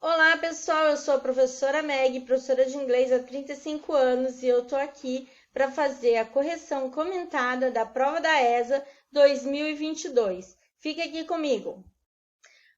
Olá, pessoal. Eu sou a professora Meg, professora de inglês há 35 anos, e eu tô aqui para fazer a correção comentada da prova da ESA 2022. Fique aqui comigo.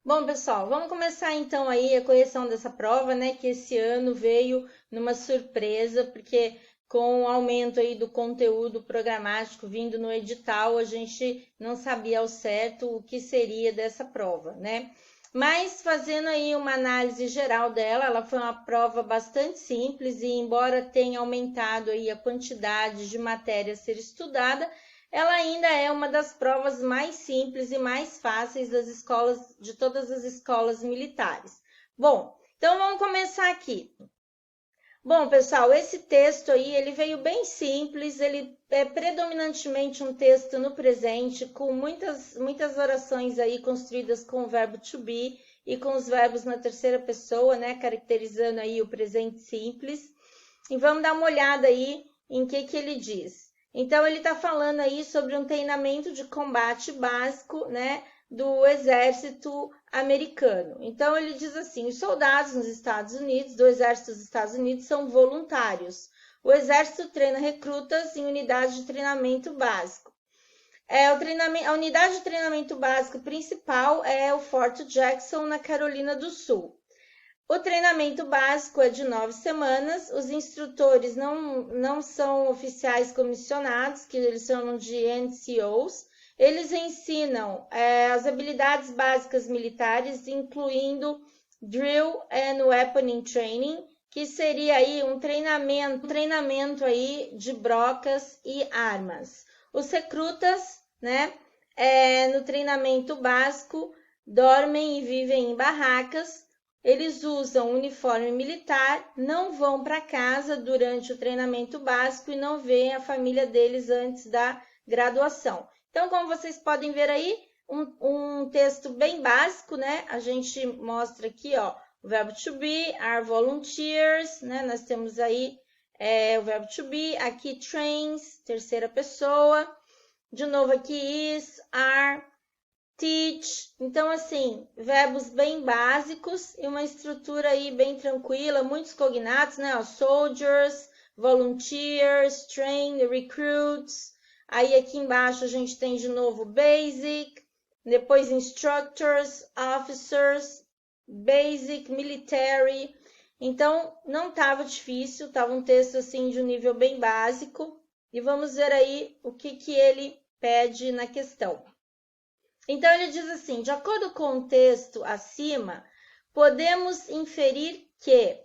Bom, pessoal, vamos começar então aí a correção dessa prova, né, que esse ano veio numa surpresa, porque com o aumento aí do conteúdo programático vindo no edital, a gente não sabia ao certo o que seria dessa prova, né? Mas fazendo aí uma análise geral dela, ela foi uma prova bastante simples e embora tenha aumentado aí a quantidade de matéria a ser estudada, ela ainda é uma das provas mais simples e mais fáceis das escolas, de todas as escolas militares. Bom, então vamos começar aqui. Bom, pessoal, esse texto aí, ele veio bem simples, ele é predominantemente um texto no presente, com muitas orações aí construídas com o verbo to be e com os verbos na terceira pessoa, né, caracterizando aí o presente simples. E vamos dar uma olhada aí em que ele diz. Então, ele está falando aí sobre um treinamento de combate básico, né, do exército americano. Então, ele diz assim: os soldados nos Estados Unidos, do exército dos Estados Unidos, são voluntários. O exército treina recrutas em unidades de treinamento básico. A unidade de treinamento básico principal é o Fort Jackson, na Carolina do Sul. O treinamento básico é de 9 semanas, os instrutores não são oficiais comissionados, que eles chamam de NCOs. Eles ensinam as habilidades básicas militares, incluindo Drill and Weaponing Training, que seria aí um treinamento aí de brocas e armas. Os recrutas, né, no treinamento básico, dormem e vivem em barracas. Eles usam uniforme militar, não vão para casa durante o treinamento básico e não veem a família deles antes da graduação. Então, como vocês podem ver aí, um texto bem básico, né? A gente mostra aqui, ó, o verbo to be, are volunteers, né? Nós temos aí o verbo to be, aqui trains, terceira pessoa. De novo aqui is, are, teach. Então, assim, verbos bem básicos e uma estrutura aí bem tranquila, muitos cognatos, né? Ó, soldiers, volunteers, train, recruits. Aí aqui embaixo a gente tem de novo basic, depois instructors, officers, basic, military. Então, não estava difícil, estava um texto assim de um nível bem básico. E vamos ver aí o que ele pede na questão. Então, ele diz assim: de acordo com o texto acima, podemos inferir que.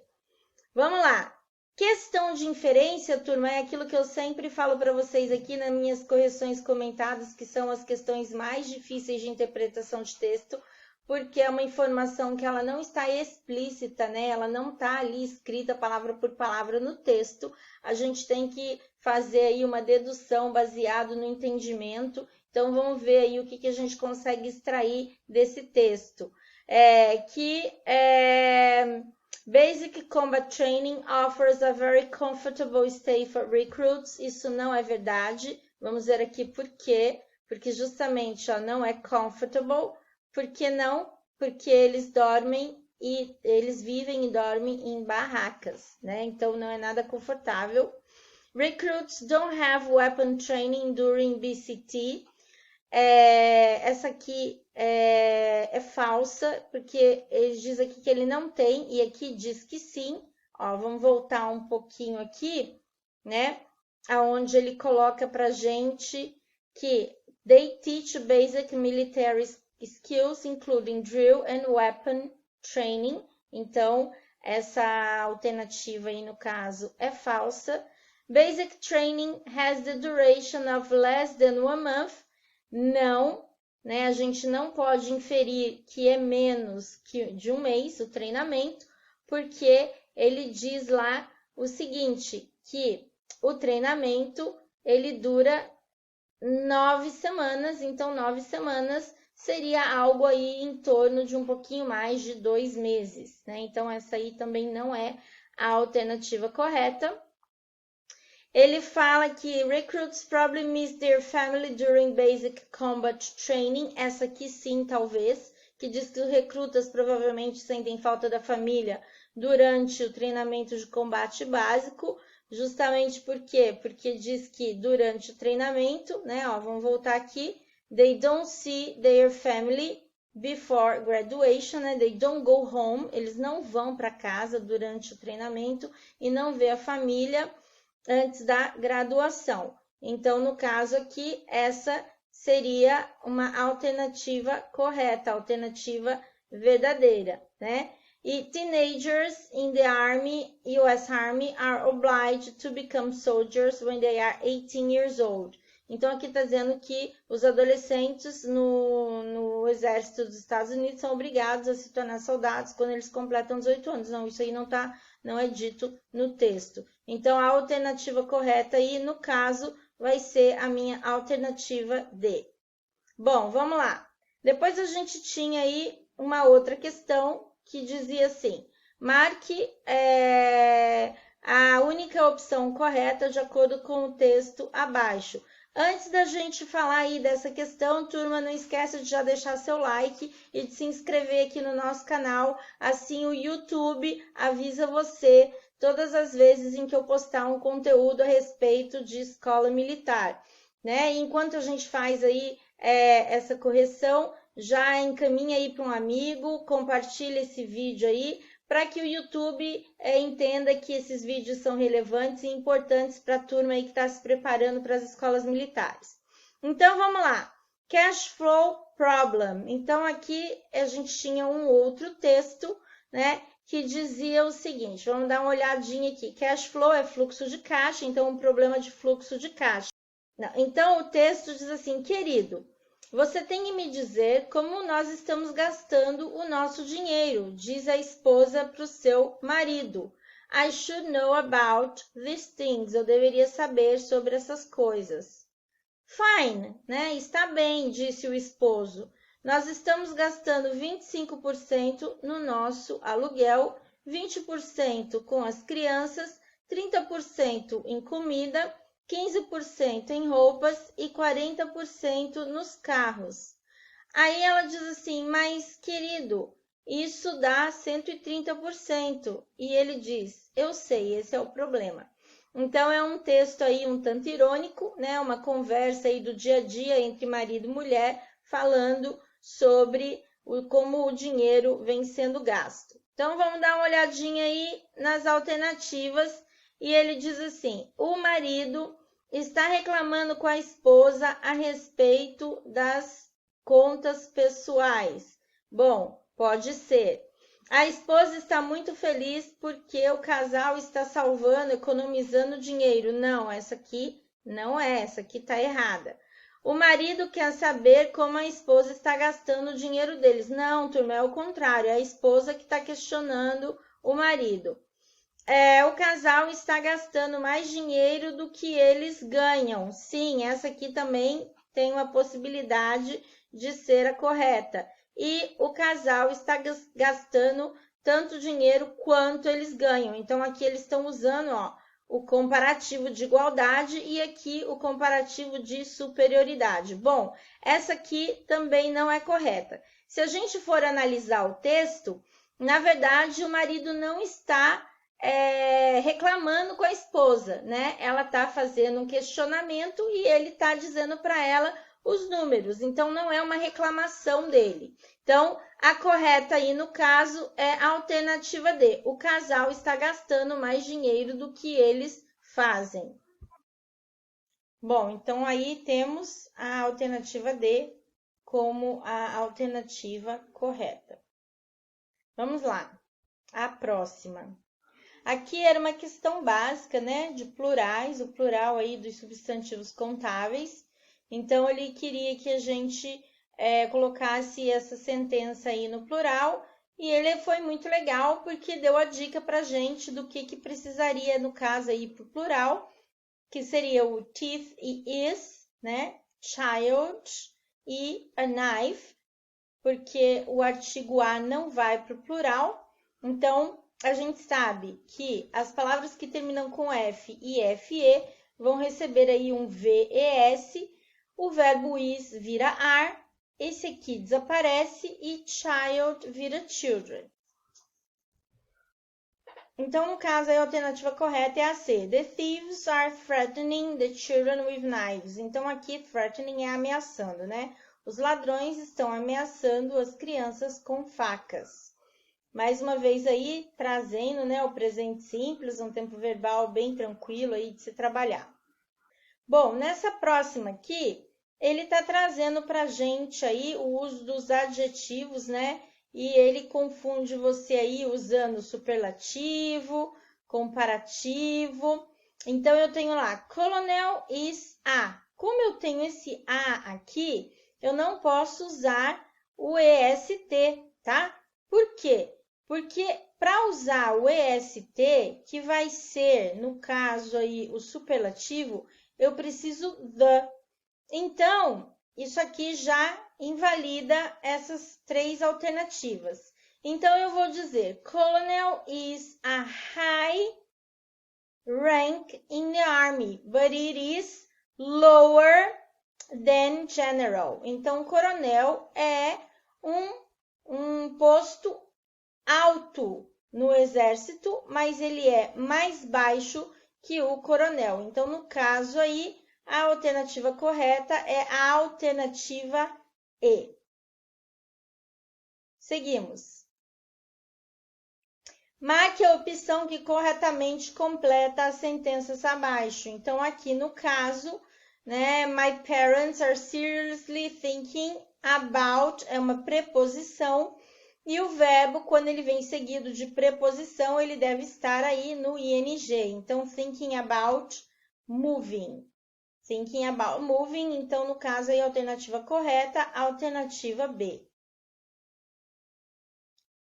Vamos lá. Questão de inferência, turma, é aquilo que eu sempre falo para vocês aqui nas minhas correções comentadas, que são as questões mais difíceis de interpretação de texto, porque é uma informação que ela não está explícita, né? Ela não está ali escrita palavra por palavra no texto. A gente tem que fazer aí uma dedução baseado no entendimento. Então, vamos ver aí o que a gente consegue extrair desse texto. Basic Combat Training offers a very comfortable stay for recruits. Isso não é verdade. Vamos ver aqui por quê. Porque justamente não é comfortable. Por que não? Porque eles dormem e eles vivem e dormem em barracas, né? Então não é nada confortável. Recruits don't have weapon training during BCT. Essa aqui é falsa, porque ele diz aqui que ele não tem, e aqui diz que sim. Ó, vamos voltar um pouquinho aqui, né? Aonde ele coloca pra gente que they teach basic military skills, including drill and weapon training. Então, essa alternativa aí, no caso, é falsa. Basic training has the duration of less than 1 month. Não, né? A gente não pode inferir que é menos que de um mês o treinamento, porque ele diz lá o seguinte, que o treinamento ele dura 9 semanas, então 9 semanas seria algo aí em torno de um pouquinho mais de 2 meses, né? Então essa aí também não é a alternativa correta. Ele fala que recruits probably miss their family during basic combat training. Essa aqui sim, talvez, que diz que os recrutas provavelmente sentem falta da família durante o treinamento de combate básico, justamente por quê? Porque diz que durante o treinamento, né, ó, vamos voltar aqui, they don't see their family before graduation, né, they don't go home, eles não vão para casa durante o treinamento e não vê a família antes da graduação. Então, no caso aqui, essa seria uma alternativa correta, alternativa verdadeira, né? E teenagers in the Army, US Army, are obliged to become soldiers when they are 18 years old. Então, aqui está dizendo que os adolescentes no exército dos Estados Unidos são obrigados a se tornar soldados quando eles completam 18 anos. Não, isso aí não é dito no texto. Então, a alternativa correta aí, no caso, vai ser a minha alternativa D. Bom, vamos lá. Depois a gente tinha aí uma outra questão que dizia assim, marque a única opção correta de acordo com o texto abaixo. Antes da gente falar aí dessa questão, turma, não esqueça de já deixar seu like e de se inscrever aqui no nosso canal, assim o YouTube avisa você todas as vezes em que eu postar um conteúdo a respeito de escola militar, né? Enquanto a gente faz aí essa correção, já encaminha aí para um amigo, compartilha esse vídeo aí, para que o YouTube entenda que esses vídeos são relevantes e importantes para a turma aí que está se preparando para as escolas militares. Então, vamos lá. Cash flow problem. Então, aqui a gente tinha um outro texto, né, que dizia o seguinte, vamos dar uma olhadinha aqui. Cash flow é fluxo de caixa, então um problema de fluxo de caixa. Não, então, o texto diz assim, querido, você tem que me dizer como nós estamos gastando o nosso dinheiro, diz a esposa para o seu marido. I should know about these things. Eu deveria saber sobre essas coisas. Fine, né? Está bem, disse o esposo. Nós estamos gastando 25% no nosso aluguel, 20% com as crianças, 30% em comida, 15% em roupas e 40% nos carros. Aí ela diz assim, mas querido, isso dá 130%. E ele diz, eu sei, esse é o problema. Então é um texto aí um tanto irônico, né? Uma conversa aí do dia a dia entre marido e mulher, falando sobre como o dinheiro vem sendo gasto. Então vamos dar uma olhadinha aí nas alternativas. E ele diz assim, o marido está reclamando com a esposa a respeito das contas pessoais. Bom, pode ser. A esposa está muito feliz porque o casal está salvando, economizando dinheiro. Não, essa aqui não é, essa aqui está errada. O marido quer saber como a esposa está gastando o dinheiro deles. Não, turma, é o contrário, é a esposa que está questionando o marido. O casal está gastando mais dinheiro do que eles ganham. Sim, essa aqui também tem uma possibilidade de ser a correta. E o casal está gastando tanto dinheiro quanto eles ganham. Então, aqui eles estão usando o comparativo de igualdade e aqui o comparativo de superioridade. Bom, essa aqui também não é correta. Se a gente for analisar o texto, na verdade, o marido não está reclamando com a esposa, né? Ela está fazendo um questionamento e ele está dizendo para ela os números. Então, não é uma reclamação dele. Então, a correta aí no caso é a alternativa D. O casal está gastando mais dinheiro do que eles fazem. Bom, então aí temos a alternativa D como a alternativa correta. Vamos lá. A próxima. Aqui era uma questão básica, né, de plurais, o plural aí dos substantivos contáveis. Então, ele queria que a gente colocasse essa sentença aí no plural e ele foi muito legal porque deu a dica para a gente do que precisaria, no caso aí, para o plural, que seria o teeth e is, né, child e a knife, porque o artigo a não vai para o plural, então a gente sabe que as palavras que terminam com F e FE vão receber aí um VES, o verbo is vira are esse aqui desaparece e child vira children. Então, no caso, a alternativa correta é a C. The thieves are threatening the children with knives. Então, aqui, threatening é ameaçando, né? Os ladrões estão ameaçando as crianças com facas. Mais uma vez aí, trazendo, né, o presente simples, um tempo verbal bem tranquilo aí de se trabalhar. Bom, nessa próxima aqui, ele está trazendo para a gente aí o uso dos adjetivos, né? E ele confunde você aí usando superlativo, comparativo. Então, eu tenho lá, Colonel is a. Como eu tenho esse a aqui, eu não posso usar o EST, tá? Por quê? Porque para usar o EST, que vai ser, no caso aí, o superlativo, eu preciso the. Então, isso aqui já invalida essas três alternativas. Então, eu vou dizer, Colonel is a high rank in the army, but it is lower than general. Então, coronel é um posto alto no exército, mas ele é mais baixo que o coronel. Então, no caso aí, a alternativa correta é a alternativa E. Seguimos. Marque a opção que corretamente completa as sentenças abaixo. Então, aqui no caso, né, my parents are seriously thinking about é uma preposição e o verbo, quando ele vem seguido de preposição, ele deve estar aí no ing. Então, thinking about moving. Thinking about moving, então, no caso, aí, a alternativa correta, a alternativa B.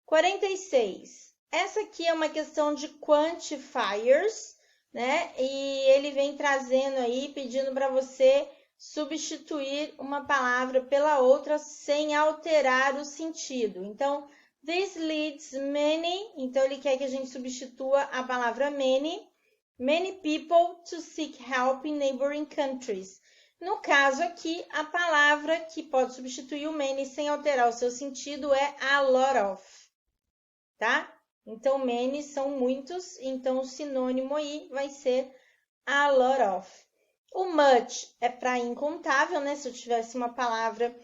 46. Essa aqui é uma questão de quantifiers, né? E ele vem trazendo aí, pedindo para você substituir uma palavra pela outra sem alterar o sentido. Então, this leads many, então ele quer que a gente substitua a palavra many people to seek help in neighboring countries. No caso aqui, a palavra que pode substituir o many sem alterar o seu sentido é a lot of, tá? Então, many são muitos, então o sinônimo aí vai ser a lot of. O much é para incontável, né? Se eu tivesse uma palavra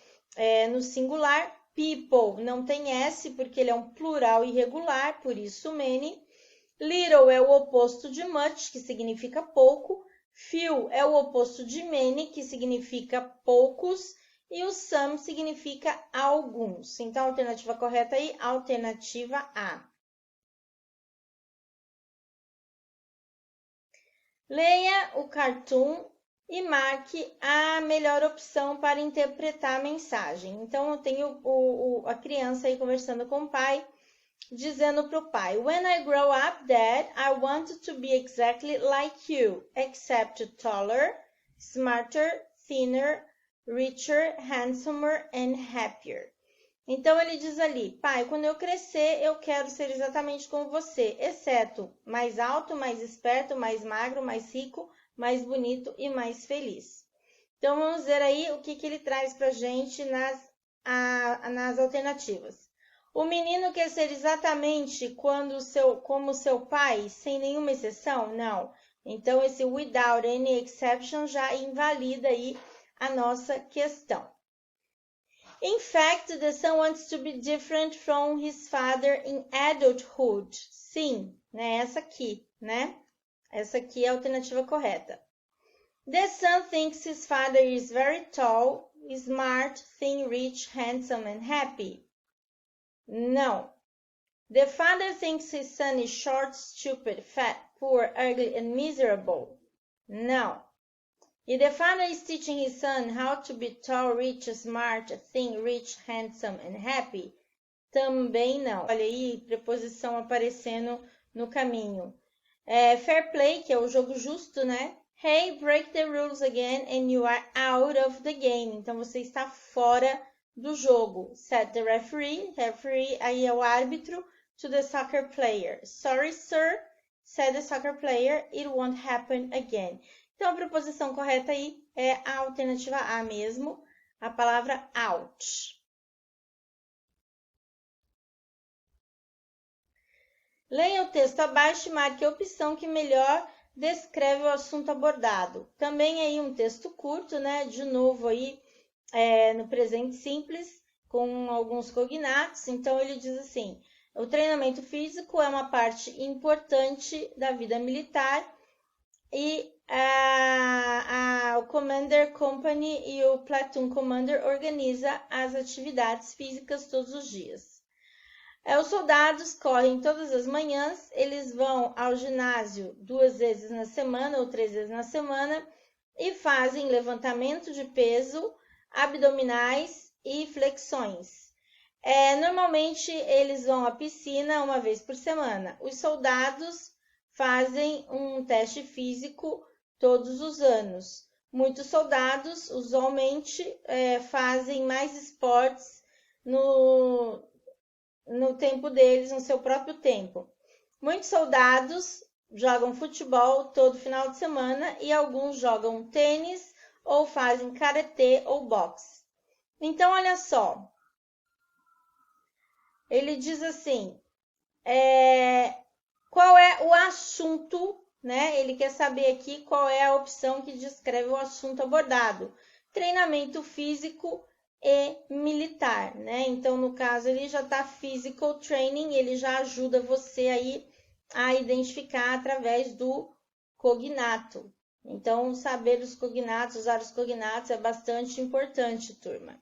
no singular. People não tem S, porque ele é um plural irregular, por isso many. Little é o oposto de much, que significa pouco. Few é o oposto de many, que significa poucos. E o some significa alguns. Então, a alternativa correta aí, alternativa A. Leia o cartoon e marque a melhor opção para interpretar a mensagem. Então, eu tenho a criança aí conversando com o pai, dizendo para o pai, When I grow up, Dad, I wanted to be exactly like you, except taller, smarter, thinner, richer, handsomer and happier. Então, ele diz ali, pai, quando eu crescer, eu quero ser exatamente como você, exceto mais alto, mais esperto, mais magro, mais rico, mais bonito e mais feliz. Então, vamos ver aí o que ele traz para a gente nas alternativas. O menino quer ser exatamente como seu pai, sem nenhuma exceção? Não. Então, esse without any exception já invalida aí a nossa questão. In fact, the son wants to be different from his father in adulthood. Sim, né? Essa aqui, né? Essa aqui é a alternativa correta. The son thinks his father is very tall, smart, thin, rich, handsome and happy. Não. The father thinks his son is short, stupid, fat, poor, ugly and miserable. Não. If the father is teaching his son how to be tall, rich, smart, thin, rich, handsome and happy, também não. Olha aí, preposição aparecendo no caminho. Fair play, que é o jogo justo, né? Hey, break the rules again and you are out of the game. Então, você está fora do jogo. Set the referee. Referee aí é o árbitro. To the soccer player. Sorry, sir, said the soccer player. It won't happen again. Então, a preposição correta aí é a alternativa A mesmo. a palavra out. Leia o texto abaixo e marque a opção que melhor descreve o assunto abordado. Também aí um texto curto, né? De novo aí no presente simples, com alguns cognatos. Então ele diz assim: o treinamento físico é uma parte importante da vida militar e o Commander Company e o Platoon Commander organiza as atividades físicas todos os dias. Os soldados correm todas as manhãs, eles vão ao ginásio 2 vezes na semana ou 3 vezes na semana e fazem levantamento de peso, abdominais e flexões. Normalmente eles vão à piscina 1 vez por semana. Os soldados fazem um teste físico todos os anos. Muitos soldados usualmente fazem mais esportes no tempo deles, no seu próprio tempo. Muitos soldados jogam futebol todo final de semana e alguns jogam tênis ou fazem karatê ou boxe. Então, olha só. Ele diz assim, qual é o assunto, né? Ele quer saber aqui qual é a opção que descreve o assunto abordado. Treinamento físico e militar, né? Então, no caso, ele já está physical training, ele já ajuda você aí a identificar através do cognato. Então, saber os cognatos, usar os cognatos é bastante importante, turma.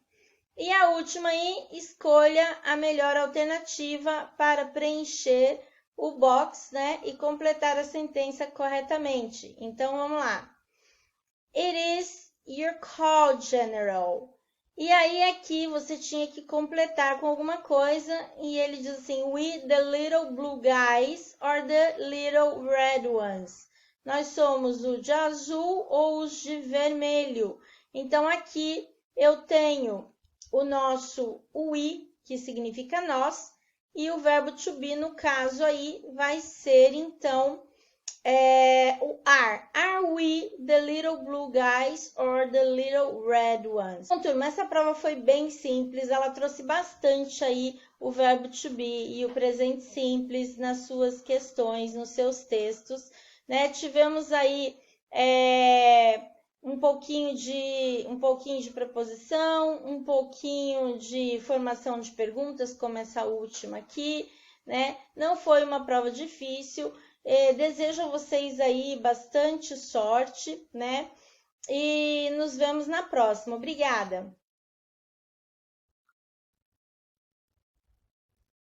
E a última aí, escolha a melhor alternativa para preencher o box, né? E completar a sentença corretamente. Então, vamos lá. It is your call, General. E aí aqui você tinha que completar com alguma coisa e ele diz assim, we the little blue guys or the little red ones. Nós somos o de azul ou os de vermelho. Então aqui eu tenho o nosso we, que significa nós, e o verbo to be, no caso aí, vai ser então o are. Are we the little blue guys or the little red ones? Bom, turma, essa prova foi bem simples, ela trouxe bastante aí o verbo to be e o presente simples nas suas questões, nos seus textos, né? Tivemos aí um pouquinho de preposição, um pouquinho de formação de perguntas, como essa última aqui, né? Não foi uma prova difícil. Desejo a vocês aí bastante sorte, né? E nos vemos na próxima. Obrigada!